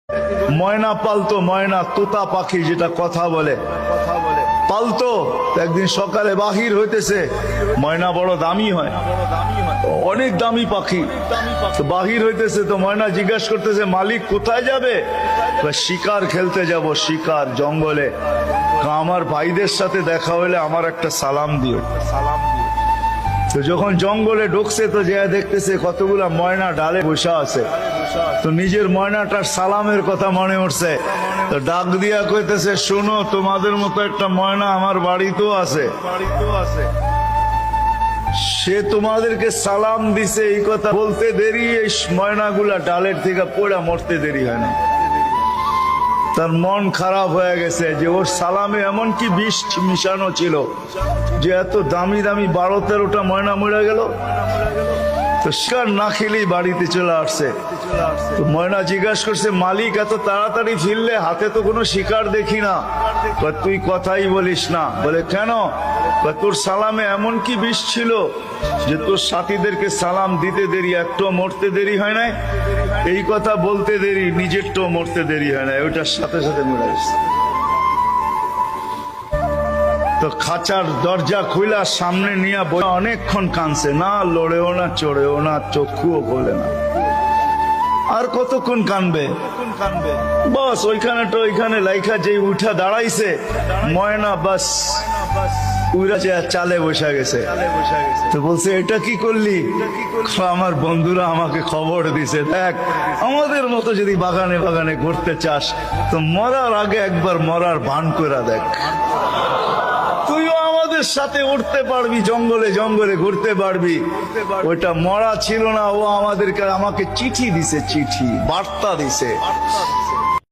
ময়না পালতো, ময়না তোতা পাখি যেটা কথা বলে পালতো। একদিন সকালে বাহির হইতেছে, ময়না বড় দামি হয়, অনেক দামি পাখি। তো বাহির হইতেছে, তো ময়না জিজ্ঞাসা করতেছে মালিক কোথায় যাবে? শিকার খেলতে যাব, শিকার জঙ্গলে। আমার ভাইদের সাথে দেখা হলে আমার একটা সালাম দিও। তো যখন জঙ্গলে ঢুকছে তো যে দেখতেছে কতগুলা ময়না ডালে বসা আছে, তো নিজের ময়নাটার সালামের কথা মনে উঠছে। তো ডাক দিয়া কইতেছে, শোনো, তোমাদের মতো একটা ময়না আমার বাড়িতেও আছে, সে তোমাদেরকে সালাম দিছে। এই কথা বলতে দেরি এই ময়নাগুলা ডালের থেকে পড়া মরতে দেরি হয় না। তার মন খারাপ হয়ে গেছে যে ওর সালামে এমন কি বিষ মিশানো ছিল যে এত দামি দামি 12-13টা ময়না মরে গেল। তো শিকার না খেলেই বাড়িতে চলে আসছে। তো ময়না জিজ্ঞাসা করছে, মালিক এত তাড়াতাড়ি ফিরলে, হাতে তো কোনো শিকার দেখি না। তুই কথাই বলিস না। বলে কেন? তোর সালামে এমন কি বিষ ছিল যে তোর সাথীদেরকে সালাম দিতে দেরি, একটু মরতে দেরি হয় নাই। এই কথা বলতে দেরি, নিজেরটাও মরতে দেরি হয় না, ওইটার সাথে সাথে মরে গেছে। তো খাঁচার দরজা খুইলা সামনে নিয়ে অনেকক্ষণ কাঁদছে, না লড়েও না চড়েও না, চক্ষুও খোলে না। আর কতক্ষণ কানবে? বস ওইখানে তো ওইখানে লাইখা যে উঠা দাঁড়াইছে ময়না, বাস উইরা চালে বসা গেছে। তো বলছে, এটা কি করলি? আমার বন্ধুরা আমাকে খবর দিছে, দেখ আমাদের মতো যদি বাগানে বাগানে ঘুরতে চাস তো মরার আগে একবার মরার ভান করে দেখ, তুইও আমাদের সাথে উঠতে পারবি, জঙ্গলে জঙ্গলে ঘুরতে পারবি। ওইটা মরা ছিল না, ও আমাকে চিঠি দিছে, চিঠি বার্তা দিছে।